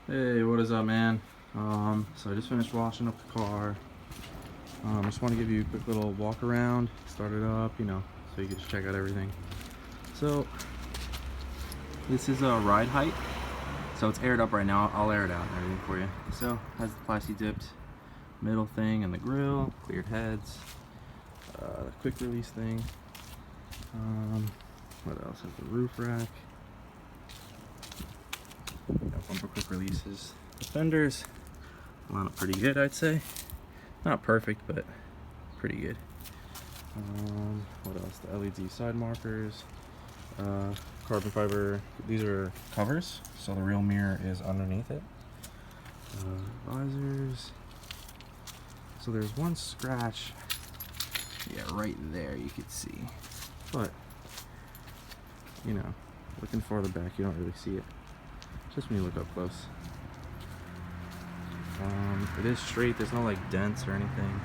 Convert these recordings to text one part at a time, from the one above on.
Hey, what is up, man? So I just finished washing up the car. I just want to give you a quick little walk around, start it up, so you can just check out everything. So this is a ride height. So it's aired up right now. I'll air it out and everything for you. So has the plasti dipped middle thing and the grill, cleared heads, the quick release thing. What else? Has the roof rack. Got bumper quick releases. The fenders line up pretty good, I'd say. Not perfect, but pretty good. What else? The LED side markers. Carbon fiber. These are covers, so the real mirror is underneath it. Visors. So there's one scratch. Yeah, right there you could see. But, looking farther back, you don't really see it. Just when you look up close. It is straight, there's no like dents or anything.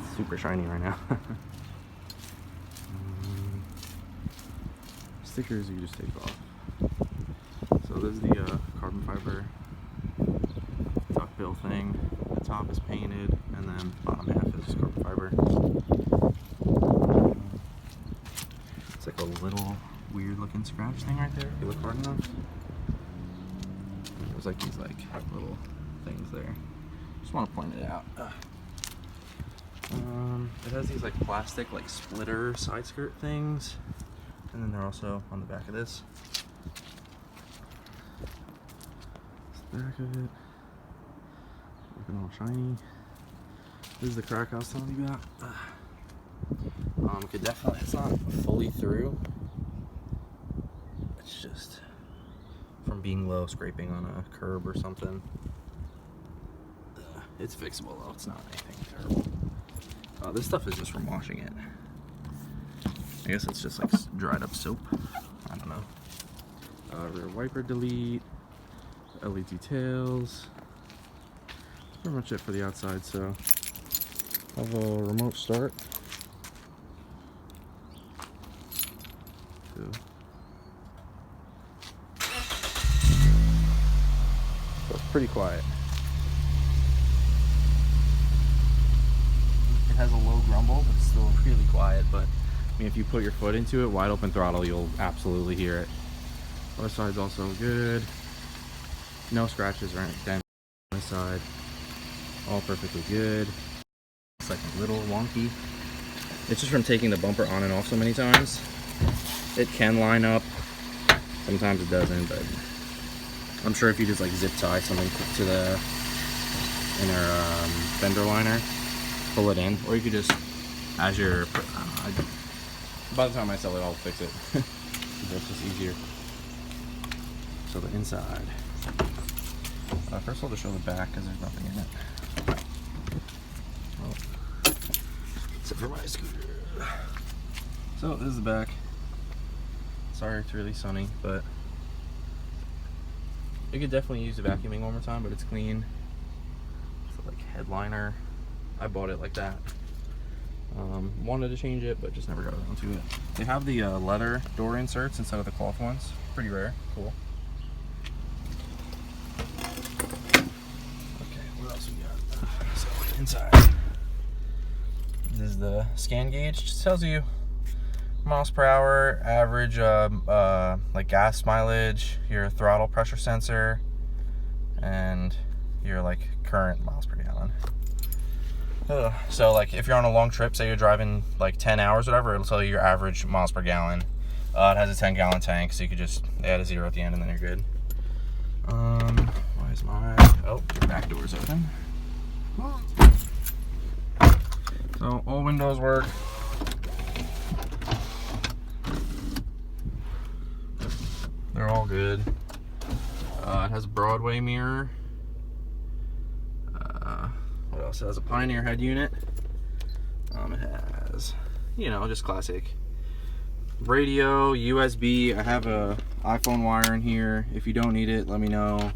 It's super shiny right now. Stickers you just take off. So this is the carbon fiber duck bill thing. The top is painted and then bottom half is just carbon fiber. It's like a little weird looking scratch thing right there if you look hard enough. There's like these little things there. Just want to point it out. It has these plastic splitter side skirt things, and then they're also on the back of this. It's the back of it. Looking all shiny. This is the crack I was telling you about. Could definitely, it's not fully through. It's just from being low, scraping on a curb or something. It's fixable though, it's not anything terrible. This stuff is just from washing it. I guess it's just dried up soap. I don't know. Rear wiper delete, LED tails. Pretty much it for the outside. So I have a remote start. So it's pretty quiet. It has a low grumble, but it's still really quiet. But I mean, if you put your foot into it, wide open throttle, you'll absolutely hear it. Other side's also good. No scratches or dents on this side. All perfectly good. It's like a little wonky. It's just from taking the bumper on and off so many times. It can line up. Sometimes it doesn't, but I'm sure if you just zip tie something to the inner fender liner, pull it in, or you could just, as you're, by the time I sell it, I'll fix it. That's just easier. So the inside. First I'll just show the back because there's nothing in it. Oh. Except for my scooter. So this is the back. Sorry it's really sunny, but you could definitely use the vacuuming one more time, but it's clean. So headliner. I bought it like that. Wanted to change it, but just never got around to it. They have the leather door inserts instead of the cloth ones. Pretty rare. Cool. Okay, what else we got? So inside. This is the scan gauge. Just tells you miles per hour, average gas mileage, your throttle pressure sensor, and your current miles per gallon. So if you're on a long trip, say you're driving 10 hours, whatever, it'll tell you your average miles per gallon. It has a 10-gallon tank, so you could just add a 0 at the end and then you're good. Why is my your back door's open? So all windows work. They're all good. It has a Broadway mirror. What else? It has a Pioneer head unit. It has, just classic radio, USB. I have a iPhone wire in here. If you don't need it, let me know.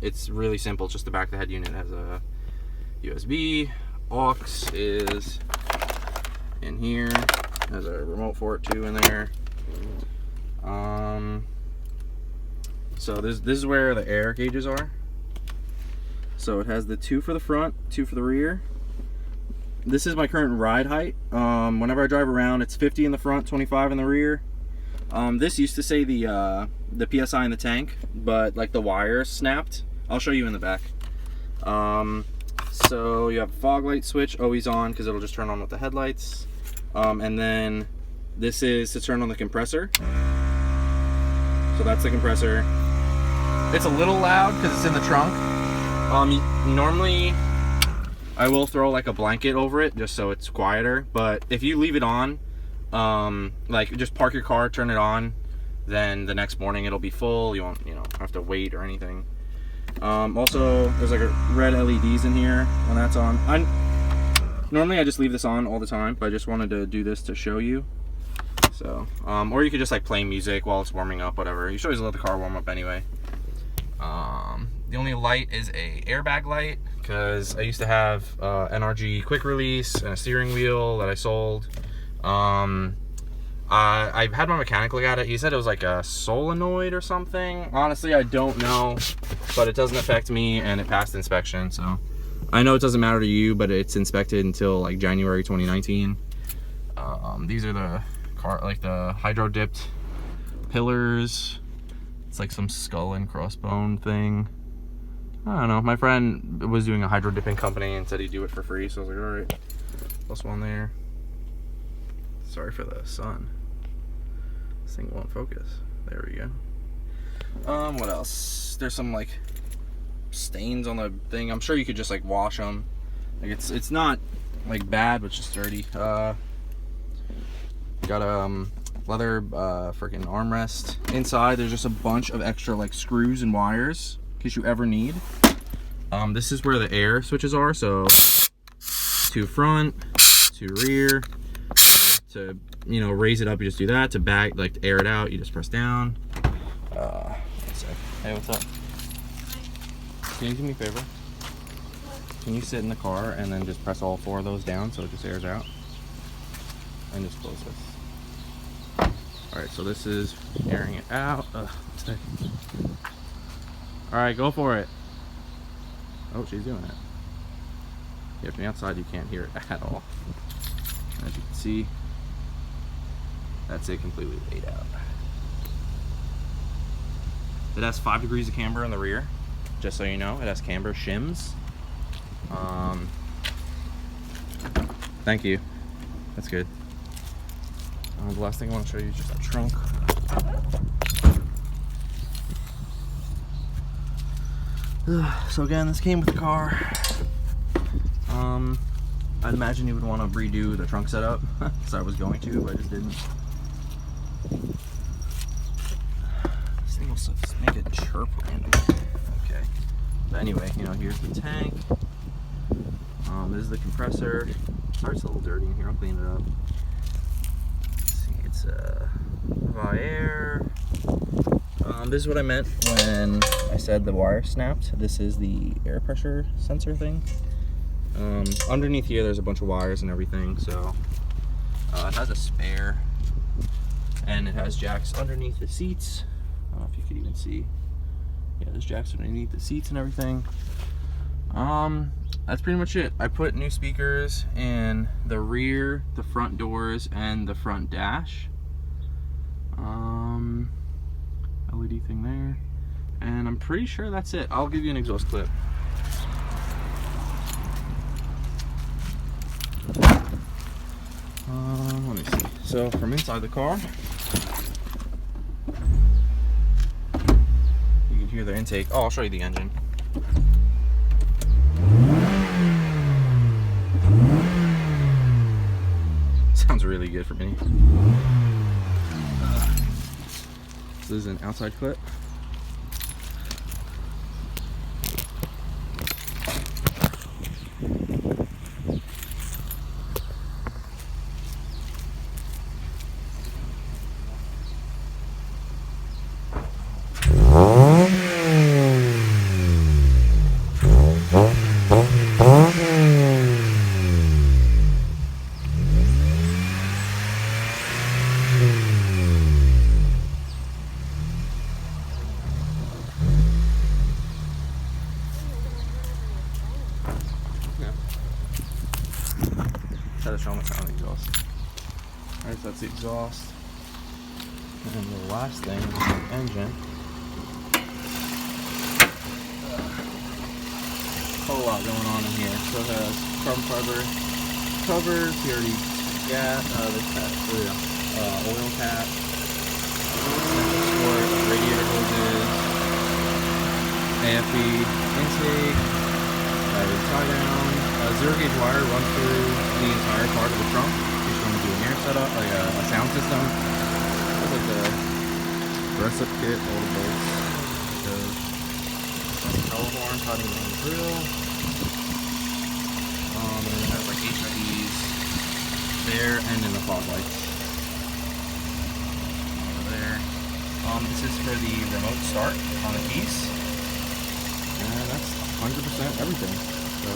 It's really simple. Just the back of the head unit has a USB. Aux is in here. Has a remote for it too in there. So this is where the air gauges are. So it has the 2 for the front, 2 for the rear. This is my current ride height. Whenever I drive around, it's 50 in the front, 25 in the rear. This used to say the PSI in the tank, but like the wire snapped. I'll show you in the back. So you have a fog light switch, always on, because it'll just turn on with the headlights. And then this is to turn on the compressor. So that's the compressor. It's a little loud because it's in the trunk. Normally I will throw like a blanket over it just so it's quieter, but if you leave it on, like just park your car, turn it on, then the next morning it'll be full. You won't, have to wait or anything. Also, there's like a red LEDs in here when that's on. Normally I just leave this on all the time, but I just wanted to do this to show you. So, or you could just like play music while it's warming up, whatever. You should always let the car warm up anyway. The only light is a airbag light, because I used to have NRG quick release and a steering wheel that I sold. I had my mechanic look at it. He said it was like a solenoid or something. Honestly, I don't know, but it doesn't affect me and it passed inspection. So I know it doesn't matter to you, but it's inspected until like January 2019. These are the the hydro dipped pillars. It's like some skull and crossbone thing. I don't know. My friend was doing a hydro dipping company and said he'd do it for free. So I was like, all right, plus one there. Sorry for the sun. This thing won't focus. There we go. What else? There's some like stains on the thing. I'm sure you could just like wash them. Like it's not like bad, but it's just dirty. Got a leather freaking armrest. Inside there's just a bunch of extra like screws and wires in case you ever need. This is where the air switches are. So 2 front, 2 rear. To raise it up, you just do that. To to air it out, you just press down. One sec. Hey, what's up? Can you do me a favor? Can you sit in the car and then just press all 4 of those down so it just airs out? And just close this. Alright, so this is airing it out. Alright, go for it. Oh, she's doing it. Yeah, from the outside you can't hear it at all. As you can see, that's it completely laid out. It has 5 degrees of camber in the rear, just so you know. It has camber shims. Thank you. That's good. The last thing I want to show you is just that trunk. So again, this came with the car. I'd imagine you would want to redo the trunk setup, so I was going to, but I just didn't. This thing will make it chirp randomly. Okay. But anyway, here's the tank. This is the compressor. Sorry, it's a little dirty in here. I'll clean it up. Let's see, it's Vair. This is what I meant when I said the wire snapped. This is the air pressure sensor thing. Underneath here there's a bunch of wires and everything, so it has a spare, and it has jacks underneath the seats. I don't know if you could even see. Yeah, there's jacks underneath the seats and everything. That's pretty much it. I put new speakers in the rear, the front doors, and the front dash. LED thing there, and I'm pretty sure that's it. I'll give you an exhaust clip. Let me see. So from inside the car, you can hear the intake. Oh, I'll show you the engine. Sounds really good for me. This is an outside clip. try to show them the sound of the exhaust. Alright, so that's the exhaust. And the last thing is the engine. A whole lot going on in here. So it has carbon fiber covers. We already got the oil cap, sport, radiator hoses, AFE intake, tie down, zero gauge wire run through the entire part of the trunk. Just want to do an air setup, like a sound system. It's like the recipe kit, all the bolts. The power horn, cutting on the grill. And it has like HIDs there and in the fog lights. Over there. This is for the remote start on the keys. And that's 100% everything. So